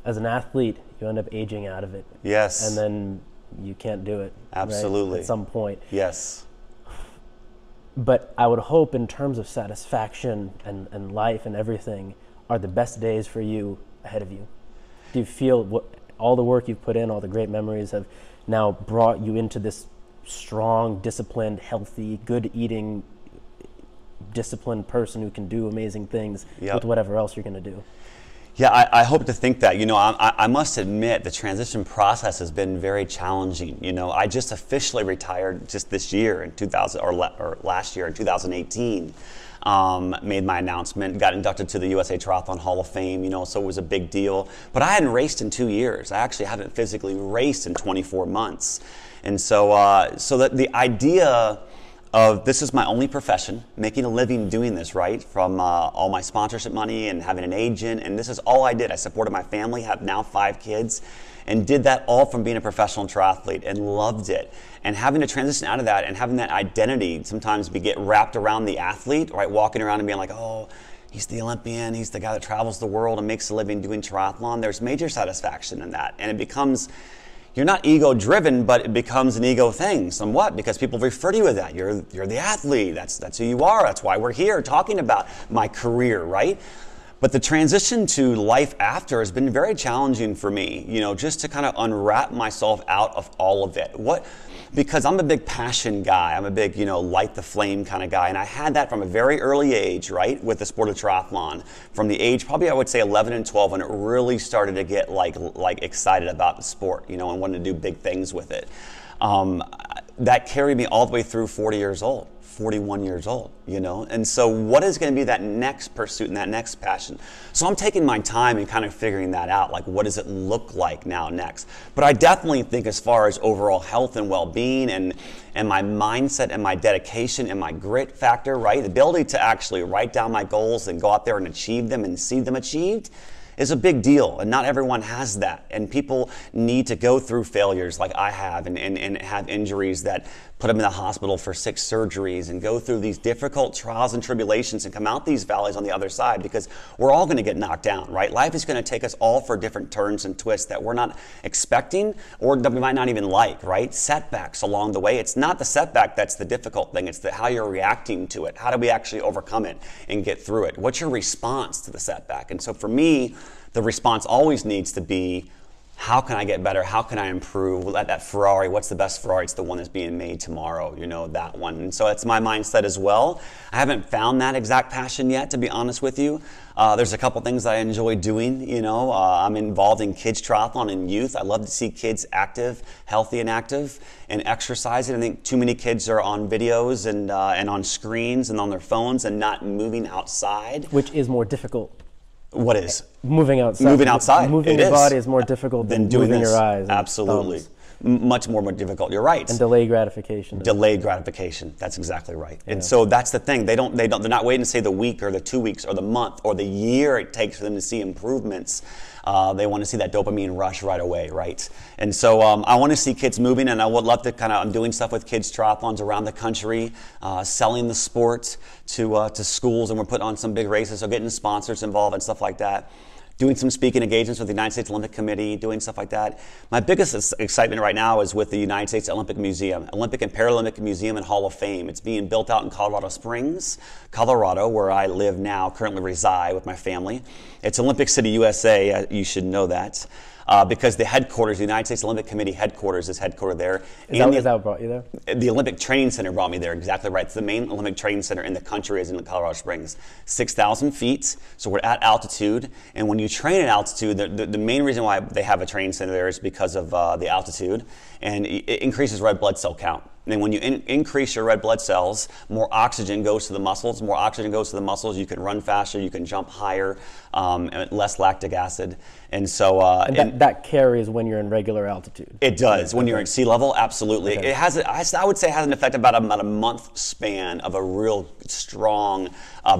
as an athlete, you end up aging out of it. Yes. And then you can't do it. Absolutely. Right, at some point. Yes. But I would hope in terms of satisfaction and life and everything, are the best days for you ahead of you? Do you feel all the work you've put in, all the great memories have now brought you into this strong, disciplined, healthy, good eating, disciplined person who can do amazing things with whatever else you're going to do? Yeah, I hope to think that. You know, I must admit the transition process has been very challenging. You know, I just officially retired just this year in 2000 or last year in 2018. Made my announcement, got inducted to the USA Triathlon Hall of Fame, you know, so it was a big deal. But I hadn't raced in 2 years. I actually haven't physically raced in 24 months. And so, so that the idea of this is my only profession, making a living doing this, right? From all my sponsorship money and having an agent, and this is all I did. I supported my family, have now 5 kids, and did that all from being a professional triathlete and loved it. And having to transition out of that and having that identity, sometimes we get wrapped around the athlete, right? Walking around and being like, oh, he's the Olympian, he's the guy that travels the world and makes a living doing triathlon. There's major satisfaction in that. And it becomes, you're not ego driven, but it becomes an ego thing somewhat because people refer to you as that. You're the athlete, that's who you are. That's why we're here talking about my career, right? But the transition to life after has been very challenging for me, you know, just to kind of unwrap myself out of all of it. Because I'm a big passion guy, I'm a big, you know, light the flame kind of guy, and I had that from a very early age, right, with the sport of triathlon. From the age, probably I would say 11 and 12, when it really started to get like excited about the sport, you know, and wanted to do big things with it. That carried me all the way through 40 years old. 41 years old, you know? And so what is going to be that next pursuit and that next passion? So I'm taking my time and kind of figuring that out, like what does it look like now next? But I definitely think as far as overall health and well-being and my mindset and my dedication and my grit factor, right? The ability to actually write down my goals and go out there and achieve them and see them achieved is a big deal, and not everyone has that. And people need to go through failures like I have and have injuries that put them in the hospital for 6 surgeries and go through these difficult trials and tribulations and come out these valleys on the other side, because we're all going to get knocked down, right? Life is going to take us all for different turns and twists that we're not expecting or that we might not even like, right? Setbacks along the way. It's not the setback that's the difficult thing. It's how you're reacting to it. How do we actually overcome it and get through it? What's your response to the setback? And so for me, the response always needs to be, how can I get better? How can I improve? That Ferrari, what's the best Ferrari? It's the one that's being made tomorrow, you know, that one. And so that's my mindset as well. I haven't found that exact passion yet, to be honest with you. There's a couple things that I enjoy doing, you know. I'm involved in kids triathlon and youth. I love to see kids active, healthy and active, and exercising. I think too many kids are on videos and on screens and on their phones and not moving outside. Which is more difficult. What is? Moving outside. Moving outside. Moving your body is more difficult than moving your eyes. Absolutely. Much more difficult. You're right. And delayed gratification. Delayed gratification. That's exactly right. Yeah. And so that's the thing. They're not waiting to say the week or the 2 weeks or the month or the year it takes for them to see improvements. They want to see that dopamine rush right away, right? And so I want to see kids moving, and I would love to I'm doing stuff with kids triathlons around the country, selling the sport to schools, and we're putting on some big races, so getting sponsors involved and stuff like that. Doing some speaking engagements with the United States Olympic Committee, doing stuff like that. My biggest excitement right now is with the United States Olympic Museum, Olympic and Paralympic Museum and Hall of Fame. It's being built out in Colorado Springs, Colorado, where I live now, currently reside with my family. It's Olympic City, USA, you should know that. Because the headquarters, the United States Olympic Committee headquarters is headquartered there. Is that what brought you there? The Olympic Training Center brought me there, exactly right. It's the main Olympic Training Center in the country is in Colorado Springs. 6,000 feet, so we're at altitude. And when you train at altitude, the main reason why they have a training center there is because of the altitude. And it increases red blood cell count. And when you increase your red blood cells, more oxygen goes to the muscles. More oxygen goes to the muscles, you can run faster, you can jump higher, less lactic acid. And so that carries when you're in regular altitude. It does. When you're at sea level, absolutely. Okay. It has, I would say, it has an effect about a month span of a real strong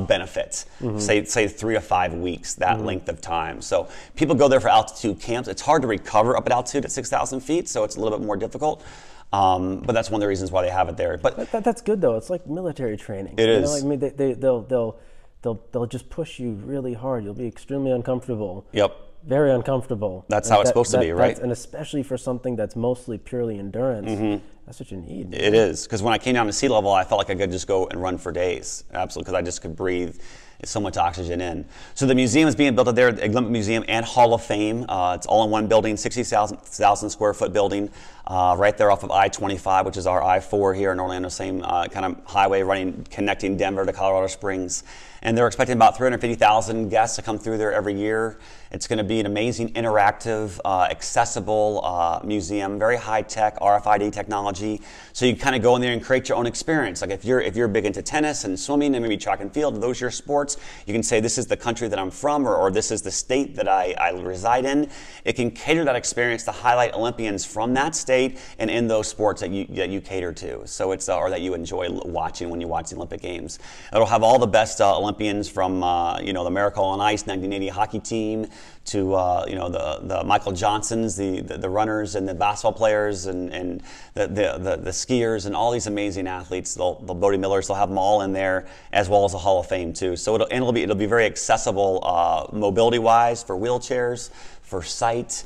benefit. Mm-hmm. Say 3 to 5 weeks, that length of time. So people go there for altitude camps. It's hard to recover up at altitude at 6,000 feet, so it's a little bit more difficult. But that's one of the reasons why they have it there. But that's good though. It's like military training. It is. I mean, they'll just push you really hard. You'll be extremely uncomfortable. Yep. very uncomfortable. That's how it's supposed to be, right? And especially for something that's mostly purely endurance, that's what you need. It is, because when I came down to sea level, I felt like I could just go and run for days, absolutely, because I just could breathe so much oxygen in. So the museum is being built out there, the Olympic Museum and Hall of Fame. It's all in one building, 60,000 square foot building, right there off of I-25, which is our I-4 here in Orlando, same kind of highway running, connecting Denver to Colorado Springs. And they're expecting about 350,000 guests to come through there every year. It's going to be an amazing, interactive, accessible museum, very high-tech RFID technology. So you kind of go in there and create your own experience. Like if you're big into tennis and swimming and maybe track and field, those are your sports, you can say this is the country that I'm from, or this is the state that I reside in. It can cater that experience to highlight Olympians from that state and in those sports that you cater to. So it's or that you enjoy watching when you watch the Olympic Games. It'll have all the best Olympians from the Miracle on Ice 1980 hockey team to the Michael Johnsons, the runners and the basketball players and the skiers and all these amazing athletes. The Bodie Millers, they'll have them all in there, as well as the Hall of Fame too. So it'll be very accessible mobility wise for wheelchairs, for sight.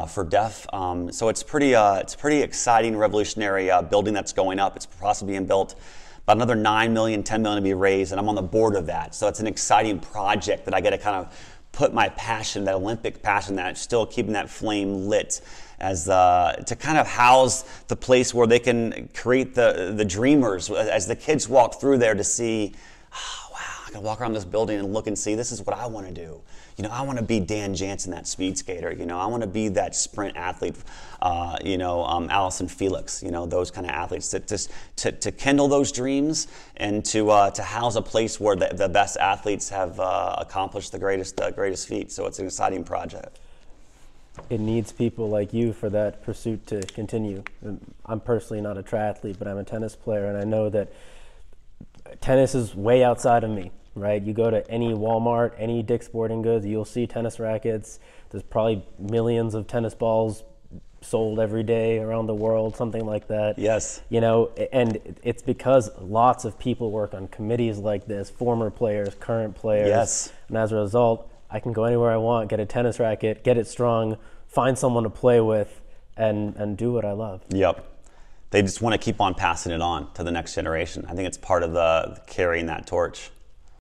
For deaf, so it's pretty exciting, revolutionary building that's going up. It's possibly being built. About another $9 million, $10 million to be raised, and I'm on the board of that. So it's an exciting project that I get to kind of put my passion, that Olympic passion, that still keeping that flame lit, as to kind of house the place where they can create the dreamers as the kids walk through there to see. I can walk around this building and look and see, this is what I want to do. I want to be Dan Jansen, that speed skater. I want to be that sprint athlete, Allison Felix, those kind of athletes. To kindle those dreams and to house a place where the best athletes have accomplished the greatest feat. So it's an exciting project. It needs people like you for that pursuit to continue. I'm personally not a triathlete, but I'm a tennis player, and I know that tennis is way outside of me. Right, you go to any Walmart, any Dick's Sporting Goods, you'll see tennis rackets. There's probably millions of tennis balls sold every day around the world, something like that. Yes. And it's because lots of people work on committees like this, former players, current players. Yes. And as a result, I can go anywhere I want, get a tennis racket, get it strung, find someone to play with, and do what I love. Yep. They just want to keep on passing it on to the next generation. I think it's part of the carrying that torch.